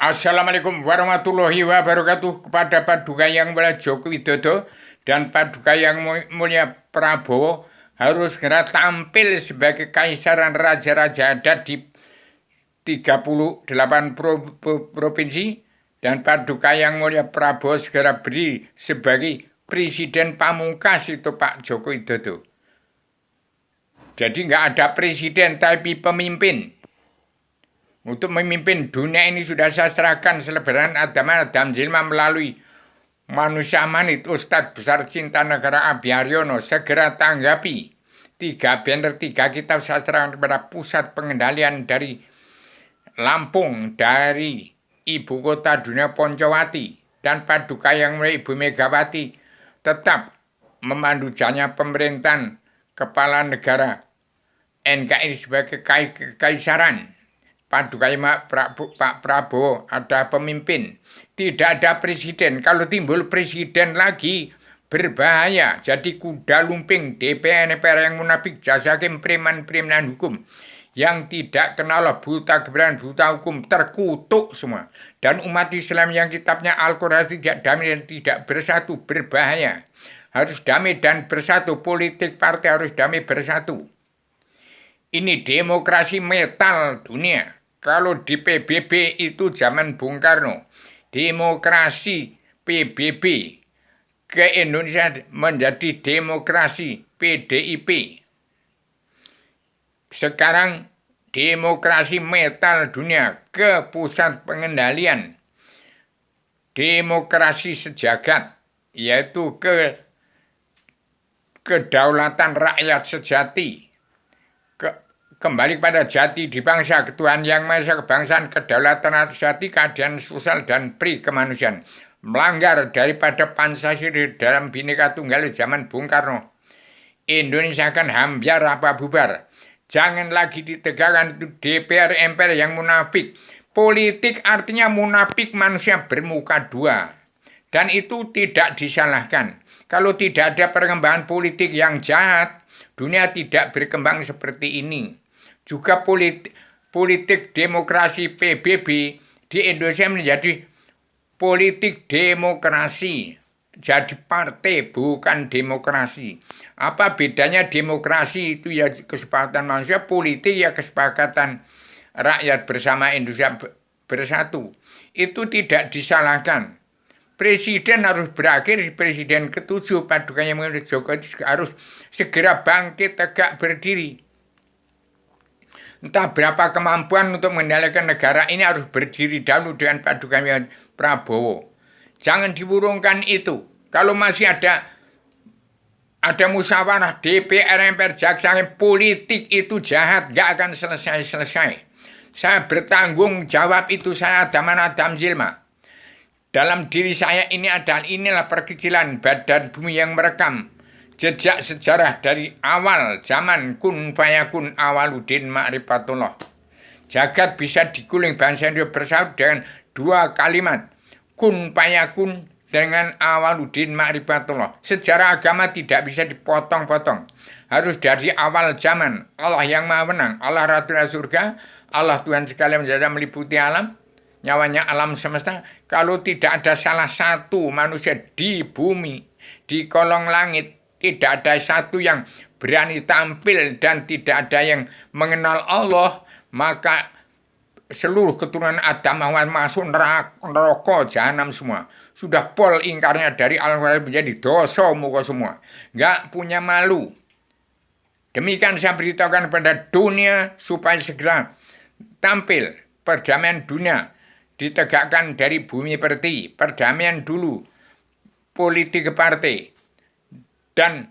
Assalamualaikum warahmatullahi wabarakatuh kepada Paduka Yang Mulia Joko Widodo dan Paduka Yang Mulia Prabowo harus segera tampil sebagai kaisaran raja-raja adat di 38 provinsi dan Paduka Yang Mulia Prabowo segera beri sebagai presiden pamungkas itu Pak Joko Widodo. Jadi nggak ada presiden tapi pemimpin. Untuk memimpin dunia ini sudah saya serahkan selebaran Adam Jilma melalui manusia manit Ustadz Besar Cinta Negara Abi Haryono. Segera tanggapi 3 kitab sastra kepada pusat pengendalian dari Lampung, dari ibu kota dunia Poncowati dan Paduka Yang Mulia Ibu Megawati tetap memandu jalannya pemerintahan kepala negara NKRI sebagai kekaisaran. Paduka Pak Prabowo ada pemimpin, tidak ada presiden. Kalau timbul presiden lagi berbahaya. Jadi kuda lumping DPR yang munafik, jasa hakim, preman-premanan hukum yang tidak kenal buta kebenaran, buta hukum, terkutuk semua. Dan umat Islam yang kitabnya Al-Quran tidak damai dan tidak bersatu, berbahaya. Harus damai dan bersatu, politik partai harus damai bersatu. Ini demokrasi metal dunia. Kalau di PBB itu zaman Bung Karno, demokrasi PBB ke Indonesia menjadi demokrasi PDIP. Sekarang demokrasi metal dunia ke pusat pengendalian demokrasi sejagat, yaitu ke kedaulatan rakyat sejati. Kembali pada jati di bangsa, ketuhanan yang maha esa, kebangsaan, kedaulatan sejati, keadilan sosial dan pri kemanusiaan. Melanggar daripada Pancasila dalam Bhinneka Tunggal zaman Bung Karno. Indonesia akan hambiar apa bubar. Jangan lagi ditegakkan itu DPR MPR yang munafik. Politik artinya munafik, manusia bermuka dua. Dan itu tidak disalahkan. Kalau tidak ada perkembangan politik yang jahat, dunia tidak berkembang seperti ini. Juga politik demokrasi PBB di Indonesia menjadi politik demokrasi. Jadi partai bukan demokrasi. Apa bedanya demokrasi itu ya kesepakatan manusia, politik ya kesepakatan rakyat bersama Indonesia bersatu. Itu tidak disalahkan. Presiden harus berakhir, presiden ke-7 Paduka Yang Mulia Jokowi harus segera bangkit tegak berdiri. Entah berapa kemampuan untuk mengendalikan negara ini harus berdiri dahulu dengan Paduka Yang Prabowo. Jangan diburungkan itu. Kalau masih ada musyawarah DPR, MPR, jaksa, politik itu jahat, gak akan selesai-selesai. Saya bertanggung jawab itu, saya Adam Jilma. Dalam diri saya inilah perkecilan badan bumi yang merekam jejak sejarah dari awal zaman kun fayakun awaluddin ma'rifatullah. Jagat bisa diguling bangsa Indonesia bersatu dengan 2 kalimat. Kun fayakun dengan awaluddin ma'rifatullah. Sejarah agama tidak bisa dipotong-potong. Harus dari awal zaman. Allah yang maha menang. Allah Ratu Surga. Allah Tuhan sekalian menjadi meliputi alam. Nyawanya alam semesta. Kalau tidak ada salah satu manusia di bumi, di kolong langit, tidak ada satu yang berani tampil dan tidak ada yang mengenal Allah, maka seluruh keturunan Adam masuk neraka jahanam semua. Sudah pol ingkarnya dari Al-Quran menjadi dosa muka semua. Nggak punya malu. Demikian saya beritahukan kepada dunia supaya segera tampil perdamaian dunia ditegakkan dari bumi pertiwi. Perdamaian dulu, politik partai. Dan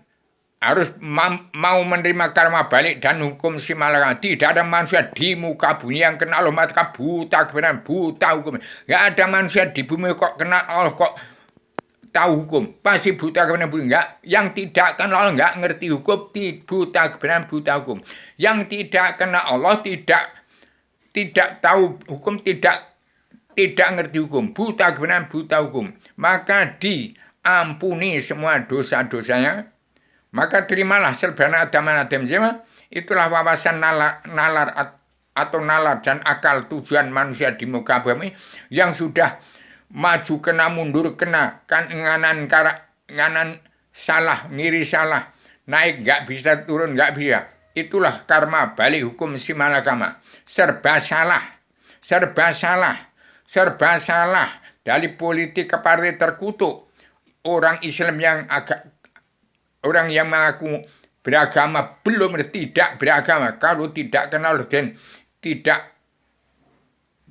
harus mau menerima karma balik dan hukum si malaka. Tidak ada manusia di muka bumi yang kenal Allah, maka buta kebenaran, buta hukum. Gak ada manusia di bumi kok kenal Allah, kok tahu hukum. Pasti buta kebenaran, enggak. Yang tidak kenal Allah, enggak ngerti hukum, buta kebenaran, buta hukum. Yang tidak kenal Allah, tidak tahu hukum, tidak ngerti hukum, buta kebenaran, buta hukum. Maka ampuni semua dosa-dosanya, maka terimalah selebaran Adam Jilma. Itulah wawasan nalar atau nalar dan akal tujuan manusia di muka bumi yang sudah maju kena mundur kena kan nganan salah ngiri salah naik nggak bisa turun nggak bisa itulah karma balik hukum si malakama serba salah serba salah serba salah dari politik ke partai terkutuk orang Islam yang orang yang mengaku beragama belum tidak beragama kalau tidak kenal dan tidak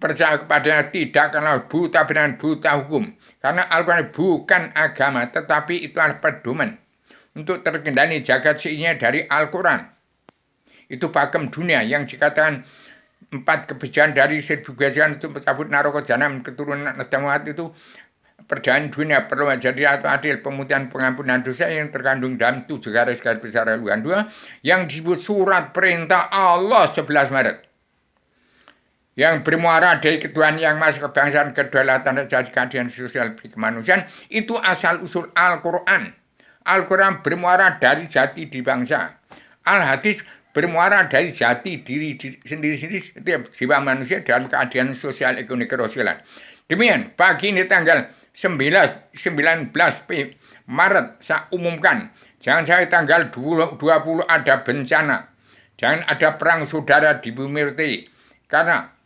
percaya kepadanya tidak kenal buta benar buta hukum karena Al-Quran bukan agama tetapi itu adalah pedoman untuk terkendali jagat seinya dari Al-Quran itu pakem dunia yang dikatakan 4 kebijakan dari 1000 kebijakan untuk mencabut naroko jahanam keturunan Adam itu perdamaian dunia perlu menjadi atau adil pemutihan pengampunan dosa yang terkandung dalam 7 garis besar haluan 2 yang disebut surat perintah Allah 11 Maret yang bermuara dari ketuhanan yang masuk kebangsaan kedaulatan dan jadi keadilan sosial kemanusiaan itu asal usul Al-Quran. Al-Quran bermuara dari jati di bangsa. Al-Hadis bermuara dari jati diri sendiri-sendiri setiap jiwa manusia dalam keadilan sosial ekonomi kerosialan. Demikian pagi ini tanggal 19 Maret saya umumkan jangan sampai tanggal 20 ada bencana. Jangan ada perang saudara di bumi Merti. Karena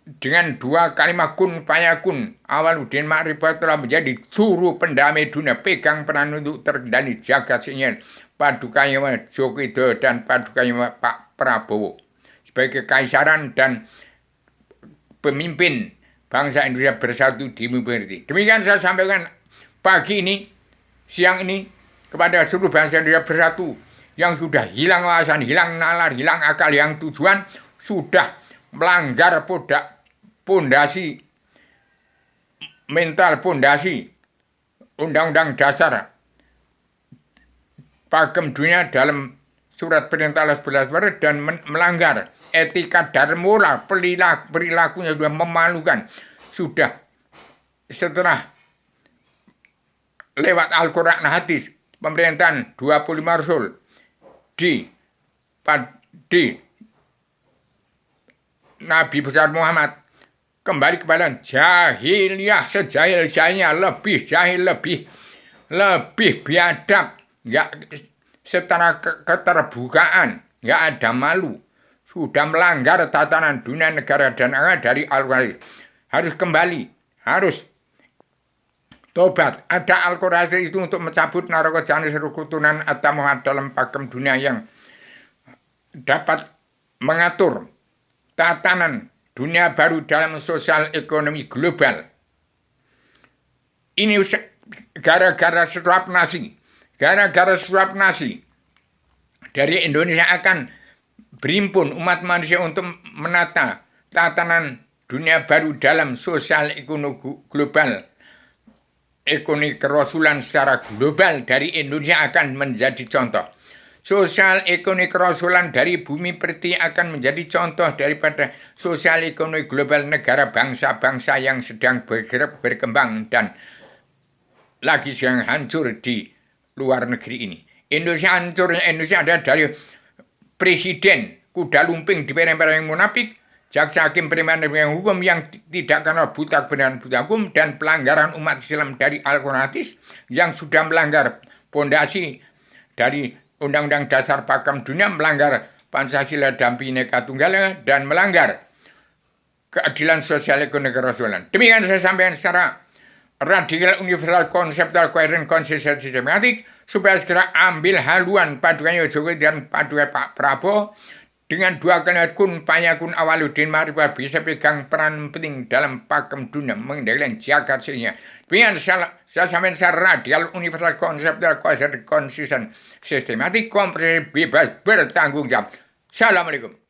dengan 2 kalimat kun fayakun Awaluddin Ma'rifat telah menjadi juru pendamai dunia pegang peran untuk terkendali jagat seinya Padukanya Joko Widodo dan Padukanya Pak Prabowo sebagai kekaisaran dan pemimpin bangsa Indonesia bersatu di bumi Merti. Demikian saya sampaikan pagi ini siang ini kepada seluruh bangsa Indonesia bersatu yang sudah hilang wawasan, hilang nalar, hilang akal, yang tujuan sudah melanggar pondasi mental pondasi Undang-Undang Dasar pakem dunia dalam surat perintah Allah 11 Maret dan melanggar etika dharma perilakunya sudah memalukan sudah setelah lewat Al-Quran hadis pemerintahan 25 Rasul di Nabi besar Muhammad kembali kepada jahiliyah sejahil-jahilnya lebih jahil lebih biadab nggak setara keterbukaan nggak ada malu sudah melanggar tatanan dunia negara dan agama dari Al-Quran harus kembali harus tobat ada Al-Quran itu untuk mencabut naroko jahanam seluruh keturunan Adam dalam pakem dunia yang dapat mengatur tatanan dunia baru dalam sosial ekonomi global. Ini gara-gara suap nasi. Gara-gara suap nasi. Dari Indonesia akan berimpun umat manusia untuk menata tatanan dunia baru dalam sosial ekonomi global. Ekonomi kerasulan secara global dari Indonesia akan menjadi contoh. Sosial ekonomi kerasulan dari bumi Pertiwi akan menjadi contoh daripada sosial ekonomi global negara bangsa-bangsa yang sedang bergerak berkembang dan lagi sedang hancur di luar negeri ini. Indonesia hancurnya Indonesia ada dari presiden kuda lumping di perempuan yang munafik, jaksa hakim perempuan yang hukum yang tidak kenal buta kebenaran buta hukum dan pelanggaran umat Islam dari Al-Quran hadis yang sudah melanggar pondasi dari Undang-Undang Dasar Pakem Dunia, melanggar Pancasila dan Bhinneka Tunggal Ika dan melanggar keadilan sosial ekonomi kerasulan. Demikian saya sampaikan secara radikal, universal, konseptual, koheren, konsisten, sistematik supaya segera ambil haluan padukannya Jokowi dan padukan Pak Prabowo dengan 2 kalimat kun fayakun Awaluddin Ma'rifat bisa pegang peran penting dalam pakem dunia mengendalikan jagat seinya. Dengan saya sampaikan secara radikal, universal, konseptual, koheren, konsisten, sistematik, komprehensif, bebas, bertanggung jawab. Assalamualaikum.